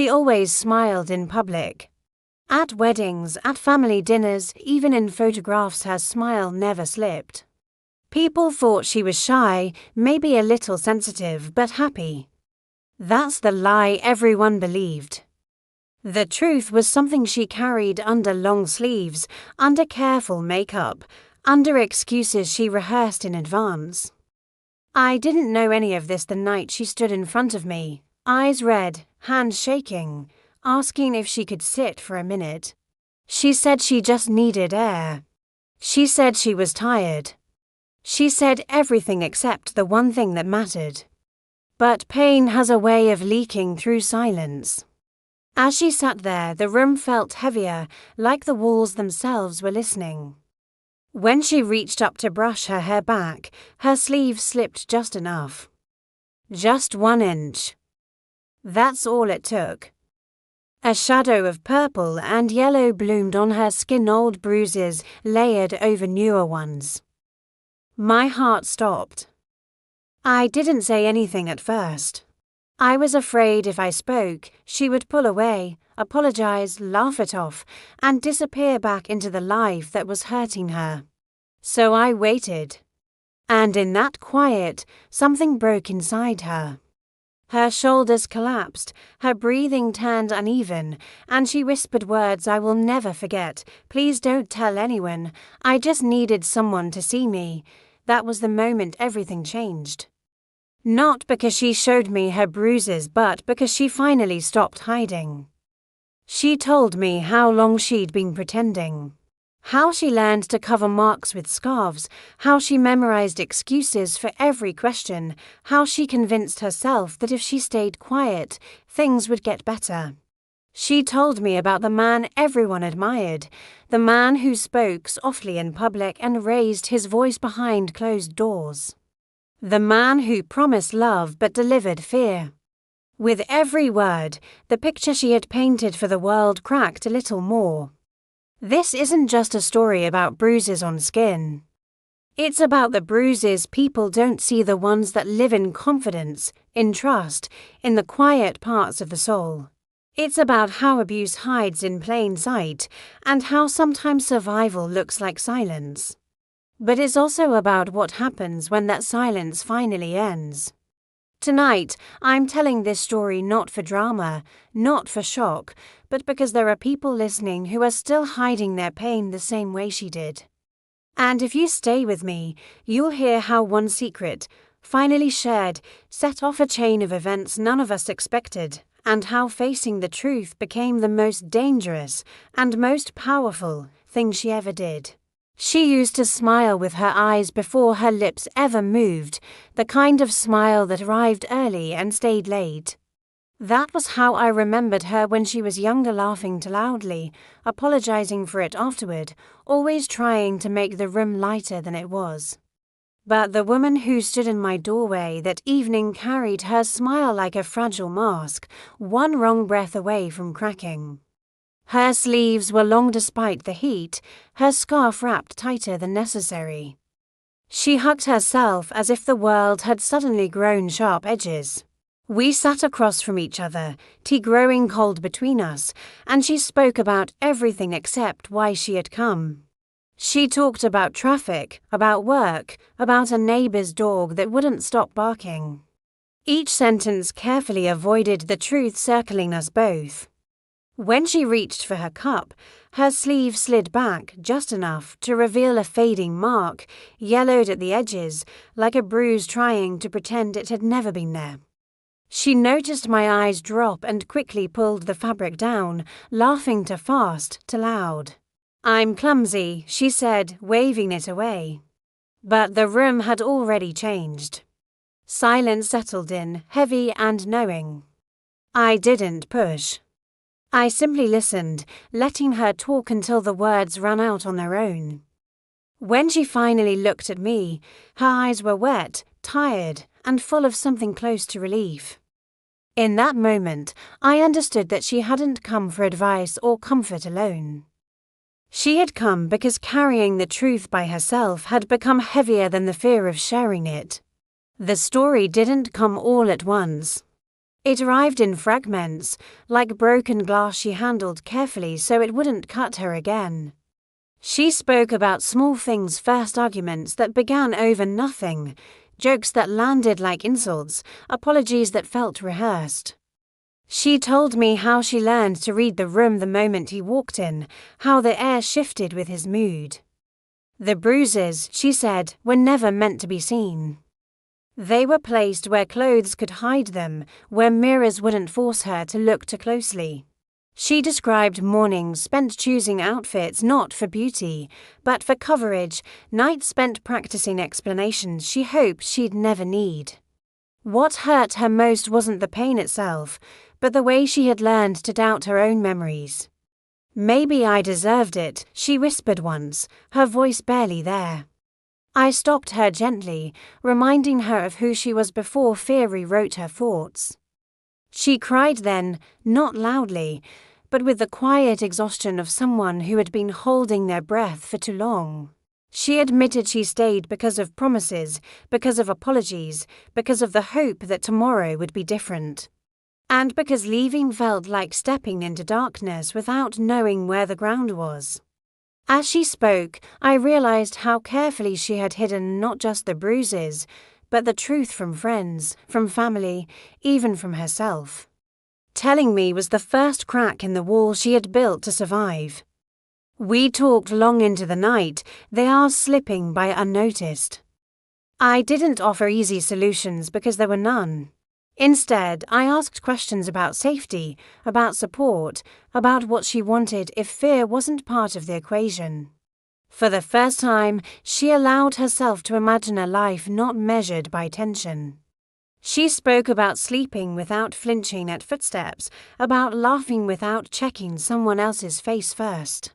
She always smiled in public. At weddings, at family dinners, even in photographs, her smile never slipped. People thought she was shy, maybe a little sensitive, but happy. That's the lie everyone believed. The truth was something she carried under long sleeves, under careful makeup, under excuses she rehearsed in advance. I didn't know any of this the night she stood in front of me, eyes red, hands shaking, asking if she could sit for a minute. She said she just needed air. She said she was tired. She said everything except the one thing that mattered. But pain has a way of leaking through silence. As she sat there, the room felt heavier, like the walls themselves were listening. When she reached up to brush her hair back, her sleeve slipped just enough. Just 1 inch. That's all it took. A shadow of purple and yellow bloomed on her skin, old bruises layered over newer ones. My heart stopped. I didn't say anything at first. I was afraid if I spoke, she would pull away, apologize, laugh it off, and disappear back into the life that was hurting her. So I waited. And in that quiet, something broke inside her. Her shoulders collapsed, her breathing turned uneven, and she whispered words I will never forget. Please don't tell anyone. I just needed someone to see me. That was the moment everything changed. Not because she showed me her bruises, but because she finally stopped hiding. She told me how long she'd been pretending. How she learned to cover marks with scarves, how she memorized excuses for every question, how she convinced herself that if she stayed quiet, things would get better. She told me about the man everyone admired, the man who spoke softly in public and raised his voice behind closed doors. The man who promised love but delivered fear. With every word, the picture she had painted for the world cracked a little more. This isn't just a story about bruises on skin. It's about the bruises people don't see, the ones that live in confidence, in trust, in the quiet parts of the soul. It's about how abuse hides in plain sight, and how sometimes survival looks like silence. But it's also about what happens when that silence finally ends. Tonight, I'm telling this story not for drama, not for shock, but because there are people listening who are still hiding their pain the same way she did. And if you stay with me, you'll hear how one secret, finally shared, set off a chain of events none of us expected, and how facing the truth became the most dangerous and most powerful thing she ever did. She used to smile with her eyes before her lips ever moved, the kind of smile that arrived early and stayed late. That was how I remembered her when she was younger, laughing too loudly, apologizing for it afterward, always trying to make the room lighter than it was. But the woman who stood in my doorway that evening carried her smile like a fragile mask, one wrong breath away from cracking. Her sleeves were long despite the heat, her scarf wrapped tighter than necessary. She hugged herself as if the world had suddenly grown sharp edges. We sat across from each other, tea growing cold between us, and she spoke about everything except why she had come. She talked about traffic, about work, about a neighbor's dog that wouldn't stop barking. Each sentence carefully avoided the truth circling us both. When she reached for her cup, her sleeve slid back just enough to reveal a fading mark, yellowed at the edges, like a bruise trying to pretend it had never been there. She noticed my eyes drop and quickly pulled the fabric down, laughing too fast, too loud. "I'm clumsy," she said, waving it away. But the room had already changed. Silence settled in, heavy and knowing. I didn't push. I simply listened, letting her talk until the words ran out on their own. When she finally looked at me, her eyes were wet, tired, and full of something close to relief. In that moment, I understood that she hadn't come for advice or comfort alone. She had come because carrying the truth by herself had become heavier than the fear of sharing it. The story didn't come all at once. It arrived in fragments, like broken glass she handled carefully so it wouldn't cut her again. She spoke about small things, first arguments that began over nothing, jokes that landed like insults, apologies that felt rehearsed. She told me how she learned to read the room the moment he walked in, how the air shifted with his mood. The bruises, she said, were never meant to be seen. They were placed where clothes could hide them, where mirrors wouldn't force her to look too closely. She described mornings spent choosing outfits not for beauty, but for coverage, nights spent practicing explanations she hoped she'd never need. What hurt her most wasn't the pain itself, but the way she had learned to doubt her own memories. "Maybe I deserved it," she whispered once, her voice barely there. I stopped her gently, reminding her of who she was before fear rewrote her thoughts. She cried then, not loudly, but with the quiet exhaustion of someone who had been holding their breath for too long. She admitted she stayed because of promises, because of apologies, because of the hope that tomorrow would be different. And because leaving felt like stepping into darkness without knowing where the ground was. As she spoke, I realized how carefully she had hidden not just the bruises, but the truth from friends, from family, even from herself. Telling me was the first crack in the wall she had built to survive. We talked long into the night, the hours slipping by unnoticed. I didn't offer easy solutions because there were none. Instead, I asked questions about safety, about support, about what she wanted if fear wasn't part of the equation. For the first time, she allowed herself to imagine a life not measured by tension. She spoke about sleeping without flinching at footsteps, about laughing without checking someone else's face first.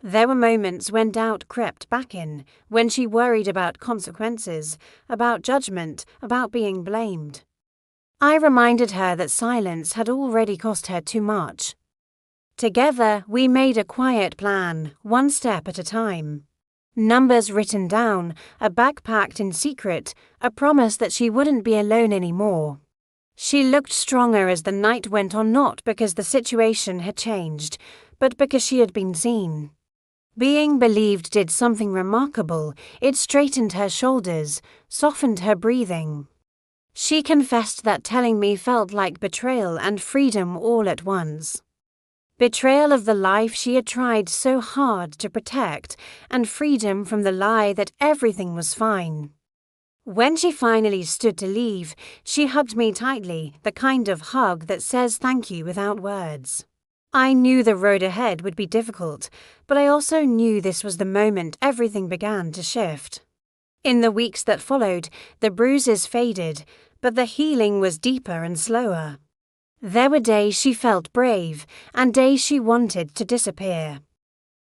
There were moments when doubt crept back in, when she worried about consequences, about judgment, about being blamed. I reminded her that silence had already cost her too much. Together, we made a quiet plan, one step at a time. Numbers written down, a bag packed in secret, a promise that she wouldn't be alone anymore. She looked stronger as the night went on, not because the situation had changed, but because she had been seen. Being believed did something remarkable. It straightened her shoulders, softened her breathing. She confessed that telling me felt like betrayal and freedom all at once. Betrayal of the life she had tried so hard to protect, and freedom from the lie that everything was fine. When she finally stood to leave, she hugged me tightly, the kind of hug that says thank you without words. I knew the road ahead would be difficult, but I also knew this was the moment everything began to shift. In the weeks that followed, the bruises faded, but the healing was deeper and slower. There were days she felt brave, and days she wanted to disappear.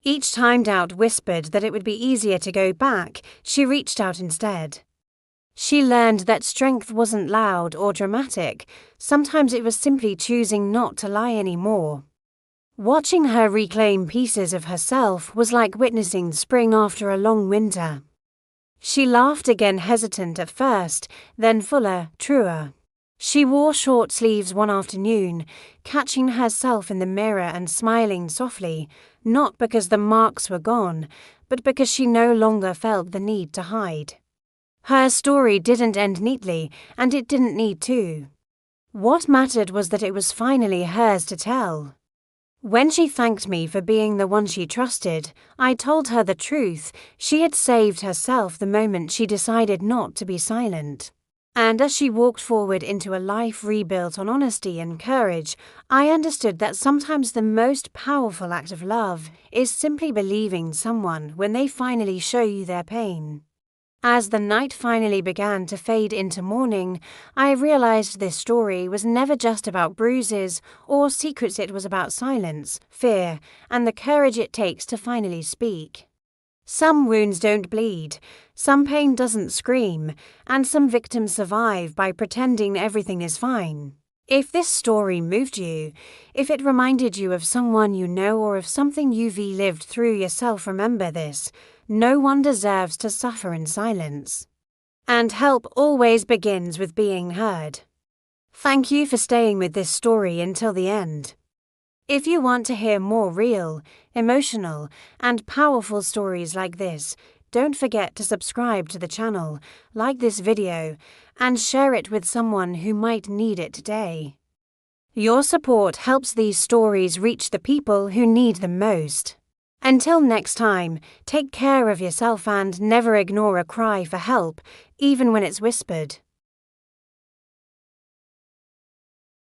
Each time doubt whispered that it would be easier to go back, she reached out instead. She learned that strength wasn't loud or dramatic. Sometimes it was simply choosing not to lie anymore. Watching her reclaim pieces of herself was like witnessing spring after a long winter. She laughed again, hesitant at first, then fuller, truer. She wore short sleeves one afternoon, catching herself in the mirror and smiling softly, not because the marks were gone, but because she no longer felt the need to hide. Her story didn't end neatly, and it didn't need to. What mattered was that it was finally hers to tell. When she thanked me for being the one she trusted, I told her the truth. She had saved herself the moment she decided not to be silent. And as she walked forward into a life rebuilt on honesty and courage, I understood that sometimes the most powerful act of love is simply believing someone when they finally show you their pain. As the night finally began to fade into morning, I realized this story was never just about bruises or secrets. It was about silence, fear, and the courage it takes to finally speak. Some wounds don't bleed, some pain doesn't scream, and some victims survive by pretending everything is fine. If this story moved you, if it reminded you of someone you know or of something you've lived through yourself, remember this: no one deserves to suffer in silence. And help always begins with being heard. Thank you for staying with this story until the end. If you want to hear more real, emotional, and powerful stories like this, don't forget to subscribe to the channel, like this video, and share it with someone who might need it today. Your support helps these stories reach the people who need them most. Until next time, take care of yourself and never ignore a cry for help, even when it's whispered.